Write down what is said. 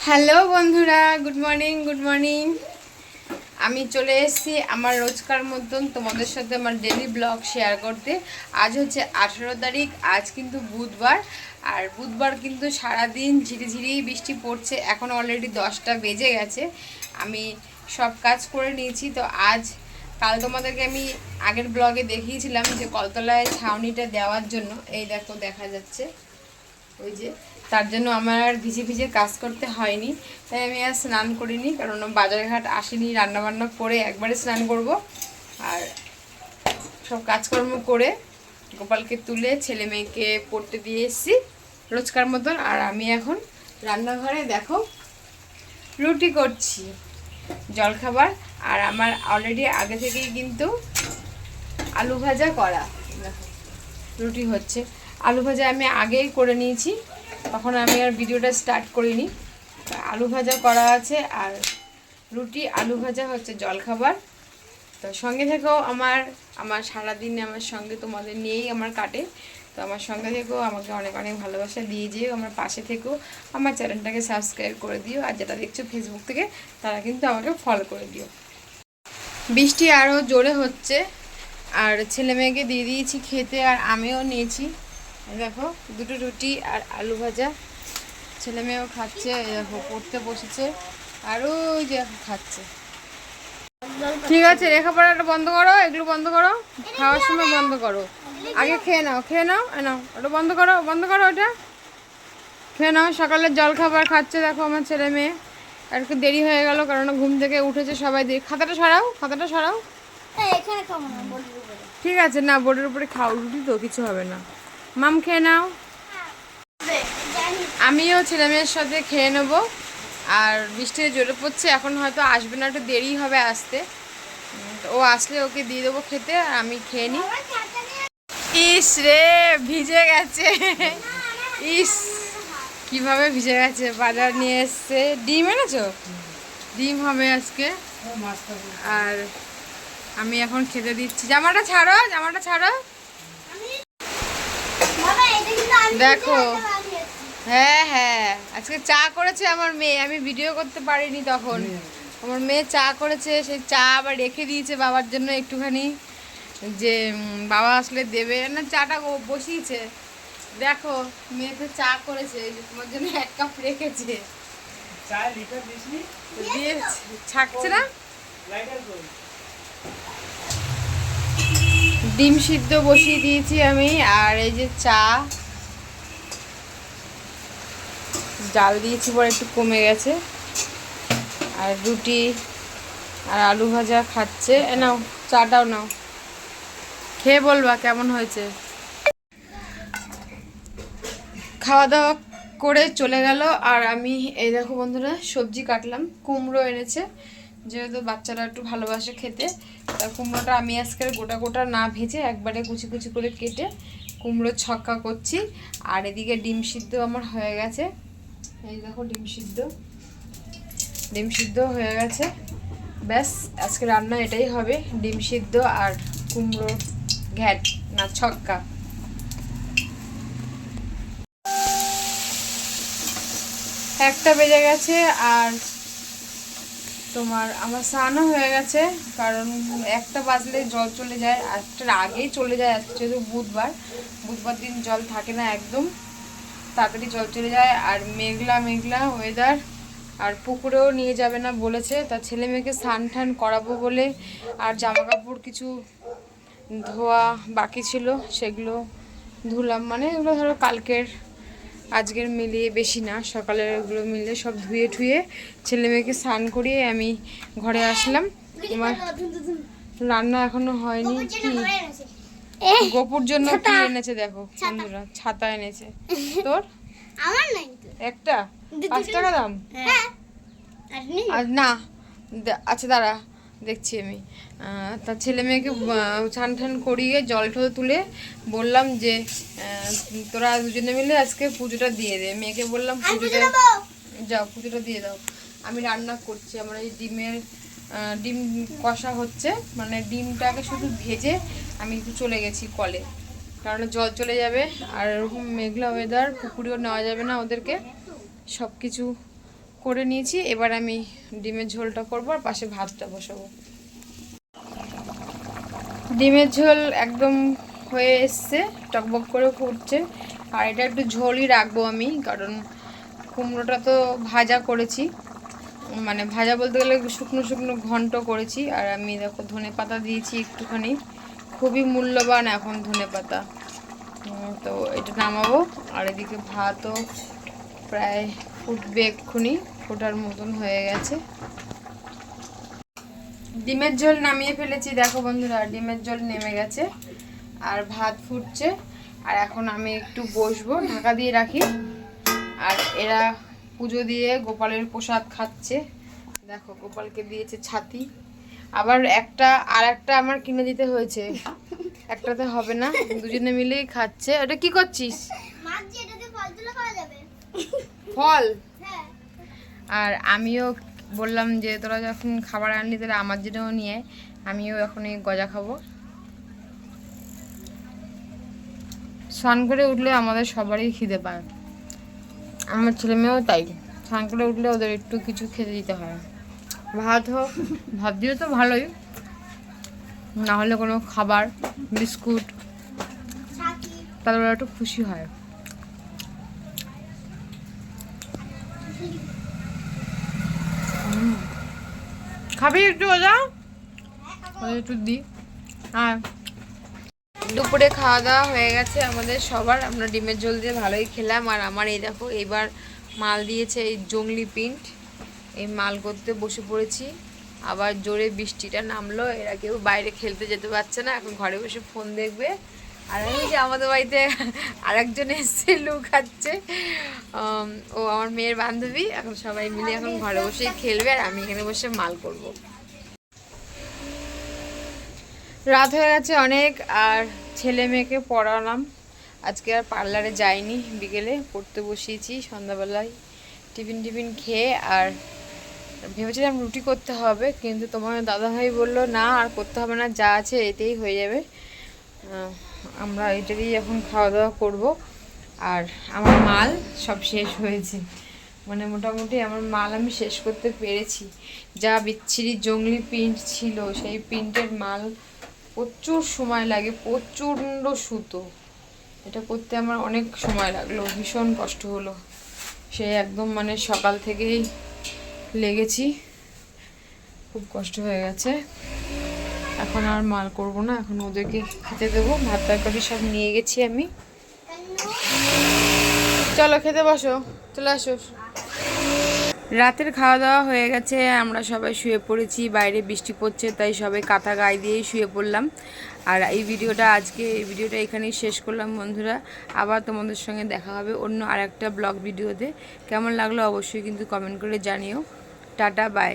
Hello বন্ধুরা, good morning good morning. আমি চলে এসেছি আমার রোজকার মতন তোমাদের সাথে আমার ডেলি ব্লগ শেয়ার করতে। আজ হচ্ছে 18 তারিখ, আজ কিন্তু বুধবার। আর বুধবার কিন্তু সারাদিন ঝিরিঝিরি বৃষ্টি পড়ছে। এখন অলরেডি 10টা বেজে গেছে। আমি সব কাজ করে নিয়েছি। তো আজ কাল তোমাদেরকে আমি আগের ব্লগে দেখিয়েছিলাম যে কলতলায় ছাউনিটা দেওয়ার জন্য, এই দেখো দেখা যাচ্ছে ওই যে, তার জন্য আমার আর ভিজে ভিজে কাজ করতে হয়নি। তাই আমি আর স্নান করিনি, কারণ বাজারঘাট আসিনি, রান্নাবান্না করে একবারে স্নান করব। আর সব কাজকর্ম করে গোপালকে তুলে ছেলে মেয়েকে পড়তে দিয়ে এসেছি রোজকার মতন। আর আমি এখন রান্নাঘরে দেখো রুটি করছি, জলখাবার। আর আমার অলরেডি আগে থেকেই কিন্তু আলু ভাজা করা, দেখো রুটি হচ্ছে। আলু ভাজা আমি আগেই করে নিয়েছি, তখন আমি আর ভিডিওটা স্টার্ট করিনি। আলু ভাজা করা আছে আর রুটি আলু ভাজা হচ্ছে জলখাবার। তো সঙ্গে থেকেও আমার আমার সারাদিনে আমার সঙ্গে তোমাদের নিয়েই আমার কাটে। তো আমার সঙ্গে থেকেও আমাকে অনেক অনেক ভালোবাসা দিয়ে যেও, আমার পাশে থেকেও আমার চ্যানেলটাকে সাবস্ক্রাইব করে দিও। আর যেটা দেখছো ফেসবুক থেকে তারা কিন্তু আমাকে ফলো করে দিও। বৃষ্টি আরও জোরে হচ্ছে, আর ছেলে মেয়েকে দিয়ে দিয়েছি খেতে, আর আমিও নিয়েছি। দেখো দুটো রুটি আর আলু ভাজা, ছেলে মেয়েও খাচ্ছে। দেখো পড়তে বসেছে, আর ওই যে খাচ্ছে। ঠিক আছে, লেখাপড়াটা বন্ধ করো, এগুলো বন্ধ করো, খাওয়ার সময় বন্ধ করো। আগে খেয়ে নাও, খেয়ে নাও, নাও ওটা বন্ধ করো, বন্ধ করো ওটা, খেয়ে নাও। সকালের জল খাবার খাচ্ছে দেখো আমার ছেলে মেয়ে। আর একটু দেরি হয়ে গেল, কারণ ঘুম থেকে উঠেছে সবাই। খাতাটা সরাও, খাতাটা সরাও। ঠিক আছে, না বোর্ডের উপরে খাও, রুটি তো কিছু হবে না। মাম খেয়ে নাও, আমিও ছেলে মেয়ের সাথে খেয়ে নেবো। আর বৃষ্টি জোরে পড়ছে, এখন হয়তো আসবে না, একটু দেরি হবে আসতে। ও আসলে ওকে দিয়ে দেবো খেতে, আর আমি খেয়ে নিই। ইস রে, ভিজে গেছে। ইস, কিভাবে ভিজে গেছে। বাজার নিয়ে এসছে, ডিম এনেছো? ডিম হবে আজকে। আর আমি এখন খেতে দিচ্ছি। জামাটা ছাড়ো, জামাটা ছাড়ো। দেখো, হ্যাঁ হ্যাঁ, আজকে চা করেছে আমার মেয়ে, আমি ভিডিও করতে পারিনি তখন। আমার মেয়ে চা করেছে, সেই চা আবার রেখে দিয়েছে বাবার জন্য একটুখানি, যে বাবা আসলে দেবে না। চাটা বসিয়েছে, দেখো মেয়েতে চা করেছে, এই যে তোমার জন্য 1 কাপ রেখেছে। দিয়ে ছাকছে না। ডিম সিদ্ধ বসিয়ে দিয়েছি আমি, আর এই যে চা জাল দিয়েছি, পরে একটু কমে গেছে। আর রুটি আর আলু ভাজা খাচ্ছে। নাও চাটাও নাও, খেয়ে বলবা কেমন হয়েছে। খাওয়া দাওয়া করে চলে গেল। আর আমি এই দেখো বন্ধুরা, সবজি কাটলাম। কুমড়ো এনেছে, যেহেতু বাচ্চারা একটু ভালোবাসে খেতে। তা কুমড়োটা আমি আজকে গোটা গোটা না ভেজে একবারে কুচি কুচি করে কেটে কুমড়ো ছক্কা করছি। আর এদিকে ডিম সিদ্ধ আমার হয়ে গেছে, এই দেখো ডিম সিদ্ধ, ডিম সিদ্ধ হয়ে গেছে। ব্যাস, আজকে রান্না এটাই হবে, ডিম সিদ্ধ আর কুমড়ো ঘ্যাট না ছক্কা। 1টা বেজে গেছে। আর তোমার আমার স্নানও হয়ে গেছে, কারণ 1টা বাজলে জল চলে যায়, 1টার আগেই চলে যায়। আজকে যেহেতু বুধবার, বুধবার দিন জল থাকে না একদম, তাড়াতাড়ি জল চলে যায়। আর মেঘলা মেঘলা ওয়েদার, আর পুকুরেও নিয়ে যাবে না বলেছে। তা ছেলে মেয়েকে স্নান টান করাবো বলে, আর জামা কাপড় কিছু ধোয়া বাকি ছিল, সেগুলো ধুলাম। মানে এগুলো ধরো কালকের আজকের মিলিয়ে, বেশি না, সকালের ওগুলো মিলে সব ধুয়ে ঠুয়ে ছেলে মেয়েকে স্নান করিয়ে আমি ঘরে আসলাম। আমার রান্না এখনো হয়নি। কি গোপুর জন্য কি এনেছে দেখো বন্ধুরা, ছাতা এনেছে। তোর একটা 5 টাকা দাম? আর না, আচ্ছা দাঁড়া, দেখছি আমি। তা ছেলে মেয়েকে ছান ঠান করিয়ে জল টল তুলে বললাম যে তোরা দুজনে মিলে আজকে পুজোটা দিয়ে দে। মেয়েকে বললাম পুজোটা যাও, পুজোটা দিয়ে দাও। আমি রান্না করছি, আমার এই ডিম কষা হচ্ছে। মানে ডিমটাকে শুধু ভেজে আমি একটু চলে গেছি কলে, কারণ জল চলে যাবে। আর এরকম মেঘলা ওয়েদার, পুকুরেও নেওয়া যাবে না ওদেরকে। সব কিছু করে নিয়েছি। এবার আমি ডিমের ঝোলটা করবো আর পাশে ভাতটা বসাবো। ডিমের ঝোল একদম হয়ে এসছে, টকবক করে ফুটছে। আর এটা একটু ঝোলই রাখবো আমি, কারণ কুমড়োটা তো ভাজা করেছি, মানে ভাজা বলতে গেলে শুকনো শুকনো ঘন্ট করেছি। আর আমি দেখো ধনেপাতা দিয়েছি একটুখানি, খুবই মূল্যবান এখন ধনেপাতা। তো এটা নামাবো। আর এদিকে ভাতও প্রায় ফুটবে, এক্ষুনি ফোটার মতন হয়ে গেছে। ডিমের ঝোল নামিয়ে ফেলেছি, দেখো বন্ধুরা ডিমের ঝোল নেমে গেছে আর ভাত ফুটছে। আর এখন আমি একটু বসবো, ঢাকা দিয়ে রাখি। আর এরা পুজো দিয়ে গোপালের প্রসাদ খাচ্ছে। দেখো গোপালকে দিয়েছে ছাতি, আবার একটা আর একটা আমার কিনে দিতে হয়েছে, একটাতে হবে না, দুজনে মিলেই খাচ্ছে। ওটা কি করছিস? ফল। আর আমিও বললাম যে তোরা যখন খাবার আনলি তাহলে আমার জন্যও নিয়ে, আমিও এখন এই গজা খাবো। স্নান করে উঠলে আমাদের সবারই খিদে পায়, আমার ছেলে মেয়েও তাই। স্নান করে উঠলে ওদের একটু কিছু খেতে দিতে হয়, ভাত হোক, ভাত দিলে তো ভালোই, না হলে কোনো খাবার বিস্কুট, তাহলে ওরা একটু খুশি হয়। খাবি একটু ওজা, একটু দি। হ্যাঁ, দুপুরে খাওয়া দাওয়া হয়ে গেছে আমাদের সবার, আমরা ডিমের ঝোল দিয়ে ভালোই খেলাম। আর আমার এই দেখো এবার মাল দিয়েছে এই জংলি প্রিন্ট, এই মাল করতে বসে পড়েছি। আবার জোরে বৃষ্টিটা নামলো, এরা কেউ বাইরে খেলতে যেতে পারছে না, এখন ঘরে বসে ফোন দেখবে। আর এই যে আমাদের বাড়িতে আরেকজন এসছে লুকাচ্ছে, ও আমার মেয়ের বান্ধবী। এখন সবাই মিলে এখন ঘরে বসেই খেলবে আর আমি এখানে বসে মাল করব। রাত হয়ে গেছে অনেক, আর ছেলে মেয়েকে পড়ালাম। আজকে আর পার্লারে যাইনি, বিকেলে পড়তে বসিয়েছি সন্ধ্যাবেলায় টিফিন খেয়ে। আর ভেবেছিলাম রুটি করতে হবে, কিন্তু তোমার দাদাভাই বললো না আর করতে হবে না, যা আছে এতেই হয়ে যাবে, আমরা এটারই এখন খাওয়া দাওয়া করব। আর আমার মাল সব শেষ হয়েছে, মানে মোটামুটি আমার মাল আমি শেষ করতে পেরেছি। যা বিচ্ছিরি জংলি প্রিন্ট ছিল, সেই প্রিন্টের মাল প্রচুর সময় লাগে, প্রচণ্ড সুতো, এটা করতে আমার অনেক সময় লাগলো, ভীষণ কষ্ট হলো। সে একদম মানে সকাল থেকেই লেগেছি, খুব কষ্ট হয়ে গেছে। এখন আর মাল করব না, এখন ওদেরকে খেতে দেবো। ভাত তরকারি সব নিয়ে গেছি আমি, চলো খেতে বসো, চলে আসো। রাতের খাওয়া দাওয়া হয়ে গেছে, আমরা সবাই শুয়ে পড়েছি, বাইরে বৃষ্টি পড়ছে তাই সবাই কাঁথা গায়ে দিয়েই শুয়ে পড়লাম। আর এই ভিডিওটা এখানেই শেষ করলাম বন্ধুরা। আবার তোমাদের সঙ্গে দেখা হবে অন্য আর একটা ব্লগ ভিডিওতে। কেমন লাগলো অবশ্যই কিন্তু কমেন্ট করে জানিও। Tata, by.